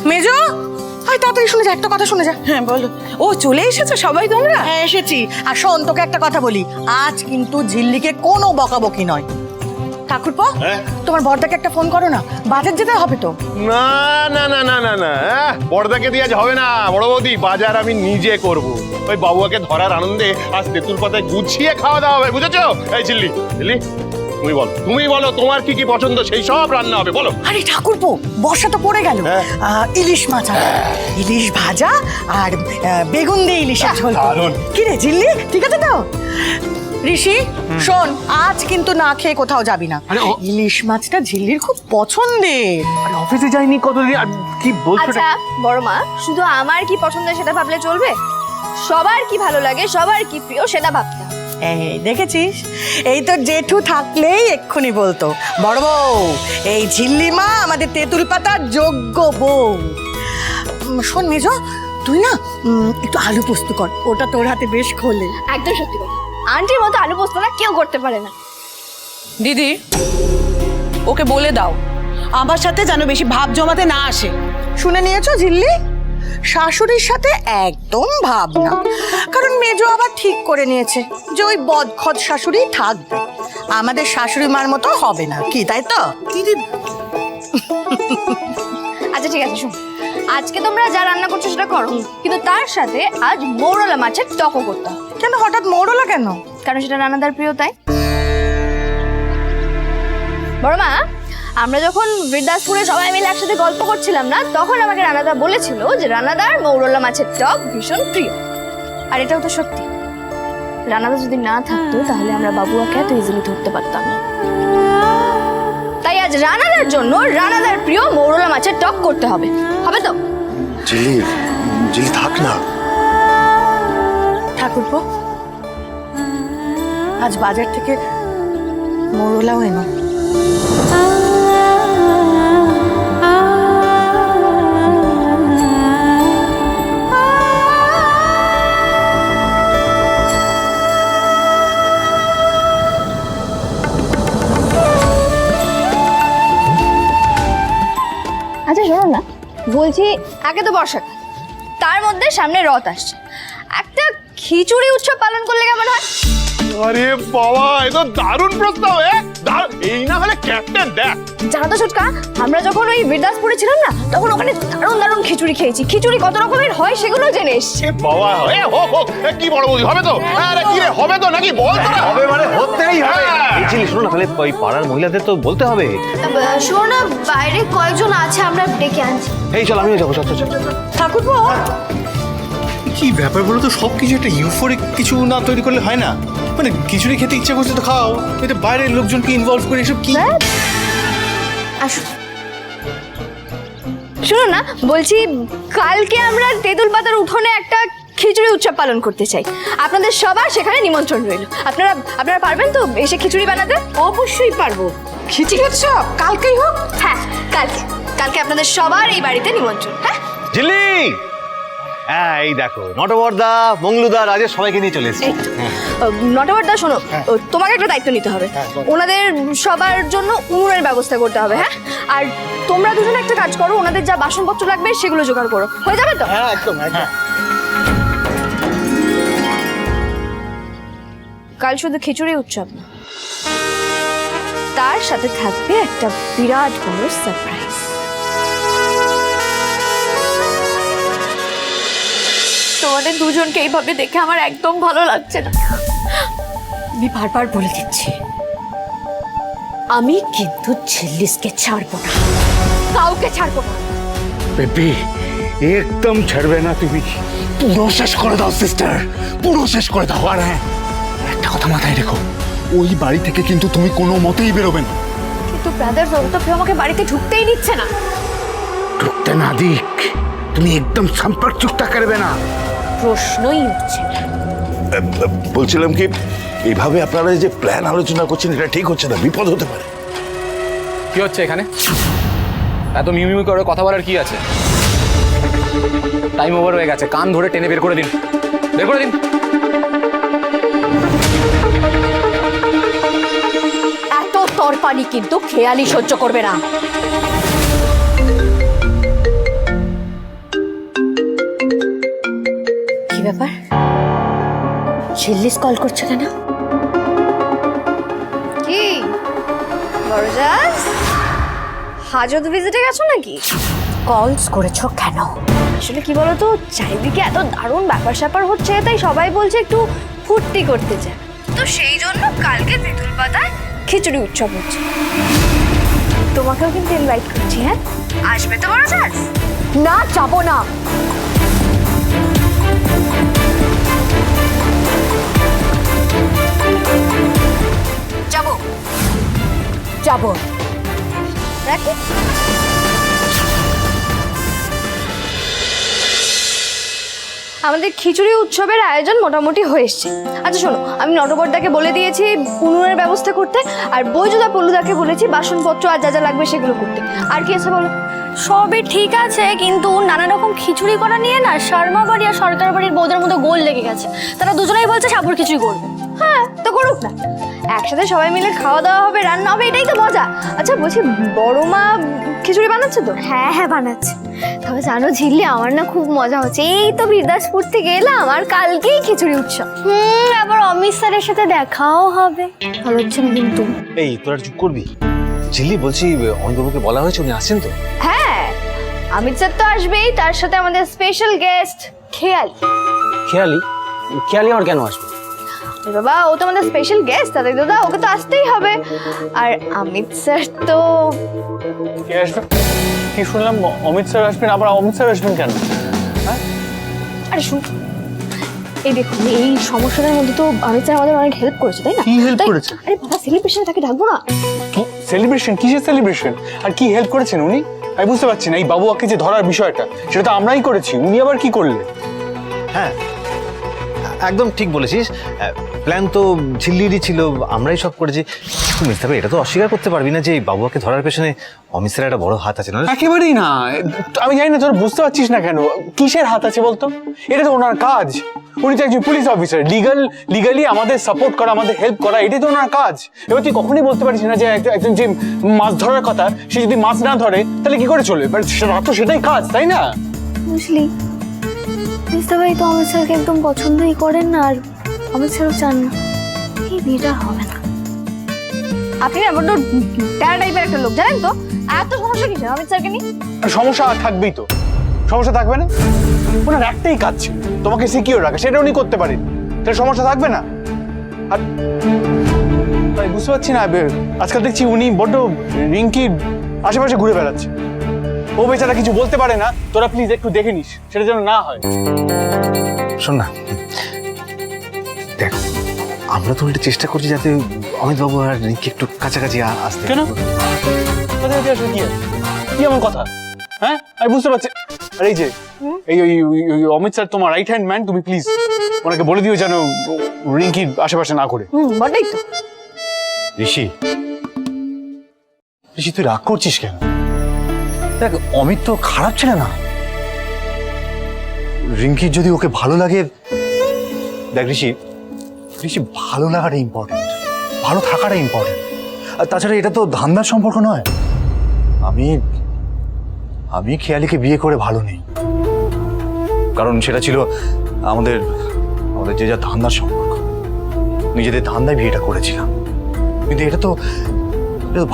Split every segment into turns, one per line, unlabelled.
মেজো, আয় তাড়াতাড়ি শুনে যা, একটা কথা শুনে যা।
হ্যাঁ বলো। ও চলে এসেছো সবাই তোমরা?
হ্যাঁ এসেছি। আর শোন, তোকে একটা কথা বলি, আজ কিন্তু ঝিল্লিকে কোনো বকাবকি নয়। ঠাকুরপো, তোমার বড়দাকে একটা ফোন করো না, বাজার যেতে হবে তো।
না না না না না না, বড়দাকে দিয়ে আজ হবে না বড় বৌদি, বাজার আমি নিজে করব। ওই বাবুয়াকে ধরার আনন্দে আজ তেঁতুল পাতায় গুছিয়ে খাওয়া দাওয়া হবে, বুঝেছো? এই ঝিল্লি, ঝিল্লি তুমি বলো তোমার কি কি পছন্দ, সেই সব রান্না হবে, বলো।
আরে ঠাকুরপো, বর্ষা তো পড়ে গেল, ইলিশ মাছ আছে, ইলিশ ভাজা আর বেগুন দিয়ে ইলিশের ঝোল। কি রে ঝিল্লি, ঠিক আছে তো? ঋষি শোন, আজ কিন্তু না খেয়ে কোথাও যাবি না। ইলিশ মাছটা ঝিল্লির খুব পছন্দের।
অফিসে যাইনি কতদিন, আর কি বলছো?
আচ্ছা বড় মা, শুধু আমার কি পছন্দ সেটা ভাবলে চলবে? সবার কি ভালো লাগে, সবার কি প্রিয় সেটা ভাবতে হবে।
এই দেখেছিস, এই তো জেঠু থাকলেই এক্ষুনি বলতো, বড় বউ এই ঝিল্লি মা আমাদের তেঁতুল পাতার যোগ্য বউ। শোন মেজো, তুই না একটু আলু পোস্ত কর, ওটা তোর হাতে বেশ খোলে।
একদম সত্যি কথা, আন্টির মতো আলু পোস্ত না কেউ করতে পারে না।
দিদি, ওকে বলে দাও আমার সাথে যেন বেশি ভাব জমাতে না আসে।
শুনে নিয়েছো ঝিল্লি? শাশুড়ির সাথে একদম ভাব না, কারণ মেজো আবার ঠিক করে নিয়েছে যে ওই বদখত শাশুড়ি থাকবে, আমাদের শাশুড়ি মার মতো হবে না, কি তাই তো?
দিদি
আচ্ছা ঠিক আছে, শুন, আজকে তোমরা যা রান্না করছো সেটা করো, কিন্তু তার সাথে আজ মৌরলা মাছের টকও করতে হবে।
কেন হঠাৎ মৌরলা কেন?
কারণ সেটা রান্নাদার প্রিয়, তাই। বড় মা, আমরা যখন বৃদ্ধাসপুরে সবাই মিলে একসাথে গল্প করছিলাম না, তখন আমাকে রানাদা বলেছিল যে রানাদার মৌরলা মাছের টক ভীষণ প্রিয়। আর এটাও তো সত্যি, রানাদা যদি না থাকতো তাহলে আমরা বাবুয়াকে এত ইজিলি ধরতে পারতাম না। তাই আজ রানাদার জন্য রানাদার প্রিয় মৌরলা মাছের টক করতে হবে, হবে তো?
ঝিল্লি থাক না।
ঠাকুরপো, আজ বাজার থেকে মৌরলাও এনো।
আচ্ছা শোনো না, বলছি আগে তো বর্ষাকাল, তার মধ্যে সামনে রথ আসছে, একটা খিচুড়ি উৎসব পালন করলে কেমন হয়?
আরে বাবা, এ তো দারুণ প্রস্তাব। এই না হলে ক্যাপ্টেন দেখ।
জানো তো ছোটকা, আমরা যখন ওই বৃদ্ধাসপুরে ছিলাম না, তখন ওখানে দারুণ দারুণ খিচুড়ি খেয়েছি। খিচুড়ি কত রকমের হয় সেগুলো জেনে এসছি।
বাবা হোক, কি বড় বৌদি, হবে তো? আরে কি রে, হবে তো নাকি? বল তো।
হবে মানে হতেই হবে। এই ঝিল্লি শোনো না, তাহলে ওই পাড়ার মহিলাদের তো বলতে হবে।
শোনো না, বাইরে কয়েকজন আছে, আমরা ডেকে আনছি।
এই চল, আমিও যাবো। চল।
ঠাকুরপো,
কি ব্যাপার বলো তো, সব কিছু একটা ইউফোরিক কিছু না তৈরি করলে হয় না? মানে খিচুড়ি খেতে ইচ্ছা করছে তো খাও, এটা বাইরের লোকজনকে ইনভলভ করে এসব কি?
আসো, শোনো না, বলছি কালকে আমরা তেঁতুল পাতার উঠোনে একটা খিচুড়ি উৎসব পালন করতে চাই। আপনাদের সবার সেখানে নিমন্ত্রণ রইল। আপনারা পারবেন তো এসে খিচুড়ি বানাতে?
অবশ্যই পারবো। খিচুড়ি উৎসব কালকেই হোক।
হ্যাঁ, কালকে আপনাদের সবার এই বাড়িতে নিমন্ত্রণ। হ্যাঁ
ঝিল্লি, এই দেখো নটবরদা, মঙ্গলুদা, রাজেশ সবাইকে নিয়ে চলে এসেছি।
নটবরদা শোনো, তোমাকে একটা দায়িত্ব নিতে হবে। ওনাদের সবার জন্য উনুনের ব্যবস্থা করতে হবে। হ্যাঁ, আর তোমরা দুজনে একটা কাজ করো, ওনাদের যা বাসনপত্র লাগবে সেগুলো জোগাড় করো, হয়ে যাবে তো?
হ্যাঁ একদম।
কাল শুধু খিচুড়ি উৎসব না, তার সাথে থাকবে একটা বিরাট বড় সারপ্রাইজ। তোমাদের দুজনকে এইভাবে দেখে আমার একদম ভালো লাগছে না।
আমি বারবার বলে দিচ্ছি, আমি কিন্তু ঝিল্লিসকে ছাড়বো না,
কাউকে ছাড়বো না।
বেবি, একদম ছাড়বে না তুমি, পুরো শেষ করে দাও সিস্টার, পুরো শেষ করে দাও। আর হ্যাঁ, একটা কথা মাথায় রেখো, ওই বাড়ি থেকে কিন্তু তুমি কোনো মতেই বেরোবে না।
কিন্তু ব্রাদার, ও তো আমাকে বাড়িতে ঢুকতেই দিচ্ছে না।
ঢুকতে না দিক, তুমি একদম সম্পর্ক চুক্তা করবে না।
প্রশ্নই উঠছে না।
বলছিলাম কি, এইভাবে আপনারা যে প্ল্যান আলোচনা করছেন এটা ঠিক হচ্ছে না, বিপদ হতে পারে।
কি হচ্ছে এখানে? এত মিউমিউ করে কথা বলার কি আছে? টাইম ওভার হয়ে গেছে, কান ধরে টেনে বের করে দিন, বের করে দিন।
এত তরপানি কিন্তু খেয়ালি সহ্য করবে না। ঝিল্লিস কল করছে কেন?
কি বড়জাস, হাজত ভিজিটে গেছো নাকি?
কলস করেছো কেন?
আসলে কি বলতো, চারিদিকে এত দারুণ ব্যাপার স্যাপার হচ্ছে, তাই সবাই বলছে একটু ফুর্তি করতে চায়। তো সেই জন্য কালকে তেঁতুল পাতায় খিচুড়ি উৎসব হচ্ছে। তোমাকেও কিন্তু ইনভাইট করছি। হ্যাঁ, আসবে তো বড়জাস?
না, যাবো না।
যাবো
যাবো।
রাখি। আমাদের খিচুড়ি উৎসবের আয়োজন মোটামুটি হয়ে এসছে। আচ্ছা শোনো, আমি নটবরদাকে বলে দিয়েছি উনুনের ব্যবস্থা করতে, আর বৈজুদা পল্লুদাকে বলেছি বাসনপত্র আর যা যা লাগবে সেগুলো করতে। আর কি আছে বলো?
সবই ঠিক আছে, কিন্তু নানা রকম খিচুড়ি করা নিয়ে না শর্মা বাড়ি আর সরকার বাড়ির বৌদের মধ্যে গোল লেগে গেছে। তারা দুজনেই বলছে সাবুর খিচুড়ি করবে।
হ্যাঁ, তো করুক না, একসাথে সবাই মিলে খাওয়া দাওয়া হবে, রান্না হবে, এটাই তো মজা। আচ্ছা বলছি, বড় মা খিচুড়ি বানাচ্ছে তো?
হ্যাঁ হ্যাঁ বানাচ্ছে। তবে জানো ঝিল্লি, আমার না খুব মজা হচ্ছে। এই তো বীরদাসপুর থেকে এলাম আর কালকেই খিচুড়ি উৎসব। আবার অমিত স্যারের সাথে দেখাও হবে। ভালো হচ্ছে না কিন্তু।
এই তোরা চুপ করবি? ঝিল্লি, বলছি অমিতবাবুকে বলা হয়েছে, উনি আসছেন তো?
হ্যাঁ, অমিত স্যার তো আসবেই, তার সাথে আমাদের স্পেশাল গেস্ট খেয়ালি।
খেয়ালি? খেয়ালি আমার কেন আসবে?
বাবা, ও তো আমাদের স্পেশাল গেস্ট, তাদের দাদা, ওকে তো আসতেই হবে। আর অমিত স্যার তো
কে আসবে? কি শুনলাম অমিত স্যার আসবেন? আবার অমিত স্যার আসবেন কেন?
আরে শুন, এই দেখুন, এই সমস্যাটার মধ্যে তো অমিত স্যার আমাদের অনেক হেল্প করেছে, তাই না?
কি help করেছে?
আরে বাবা, সেলিব্রেশন তাকে ডাকবো না?
কি সেলিব্রেশন? কিসের সেলিব্রেশন? আর কি হেল্প করেছেন উনি? আমি বুঝতে পারছি না। এই বাবুয়াকে যে ধরার বিষয়টা, সেটা তো আমরাই করেছি, উনি আবার কি করলেন?
হ্যাঁ, একদম ঠিক বলেছিস। প্ল্যান তো ঝিল্লিরই ছিল, আমরাই সব করেছি। তুমি তবে এটা তো অস্বীকার করতে পারবি না যে এই বাবুয়াকে ধরার পেছনে অমিত স্যারের একটা বড় হাত আছে না?
একেবারেই না। আমি জানি না, তোর বুঝতে পারছিস না কেন? কিসের হাত আছে বলতো? এটা তো ওনার কাজ। উনি তো একজন পুলিশ অফিসার, লিগালি আমাদের সাপোর্ট করা, আমাদের হেল্প করা, এটাই তো ওনার কাজ। এবার তুই কখনই বলতে পারিস না যে একজন যে মাছ ধরার কথা, সে যদি মাছ না ধরে তাহলে কি করে চলবে? সেটা তো সেটাই কাজ, তাই না?
বুঝলি, মিস্টার ভাই তো অমিত স্যারকে একদম পছন্দই করেন না, আর অমিত স্যারও চান না এই বিয়েটা হবে না।
আপনি না বড্ড ট্যারা টাইপের একটা লোক, জানেন তো? এত সমস্যা কিসের অমিত স্যারকে নিয়ে?
সমস্যা থাকবেই তো। সমস্যা থাকবে না? ওনার একটাই কাজ ছিল তোমাকে সিকিউর রাখা, সেটা উনি করতে পারেন, তাহলে সমস্যা থাকবে না? আর তাই বুঝতে পারছি না, আজকাল দেখছি উনি বড্ড রিঙ্কির আশেপাশে ঘুরে বেড়াচ্ছে। ও বেচারা কিছু বলতে পারে না, তোরা প্লিজ একটু দেখে নিস সেটা যেন না হয়।
শোন না, দেখ, আমরা তো এটা চেষ্টা করছি যাতে অমিতবাবু আর রিঙ্কি একটু কাছাকাছি আসতে।
কেন? কাছাকাছি আসলে কি আছে? কি এমন কথা? হ্যাঁ, আমি বুঝতে পারছি। আর এই যে এই অমিত স্যার তোমার রাইট হ্যান্ড ম্যান, তুমি প্লিজ ওনাকে বলে দিও যেন রিঙ্কির আশেপাশে না করে।
বড্ডই তো।
ঋষি, তুই রাগ করছিস কেন? দেখ, অমিত তো খারাপ ছেলে না। রিঙ্কির যদি ওকে ভালো লাগে, দেখ ঋষি, ভালো লাগাটা ইম্পর্টেন্ট, ভালো থাকাটা ইম্পর্টেন্ট। আর তাছাড়া এটা তো ধান্দার সম্পর্ক নয়। আমি খেয়ালিকে বিয়ে করে ভালো নেই, কারণ সেটা ছিল আমাদের যে যা ধান্দার সম্পর্ক, নিজেদের ধান্দায় বিয়েটা করেছিলাম। কিন্তু এটা তো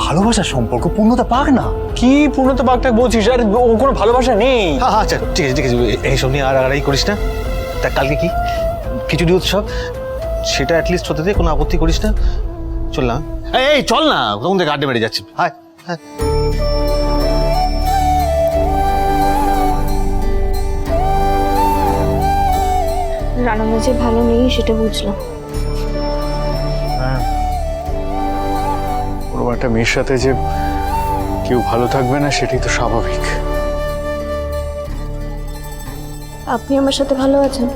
ভালোবাসার সম্পর্ক, পূর্ণতা পাক না। কি পূর্ণতা পাকটা বলছিস? আর ও কোনো ভালোবাসা নেই।
আচ্ছা ঠিক আছে, এইসব নিয়ে আর আড়াই করিস না। তা কালকে কি খিচুড়ি উৎসব, সেটা অ্যাটলিস্ট হতে দে, কোনো আপত্তি করিস না। চল না, এই চল না, তখন থেকে আড্ডে মেরে যাচ্ছি। হ্যাঁ হ্যাঁ,
রান্না যে ভালো নেই সেটা বুঝলাম।
ওরকম একটা মেয়ের সাথে যে কেউ ভালো থাকবে না, সেটাই তো স্বাভাবিক।
আপনি আমার সাথে ভালো আছেন?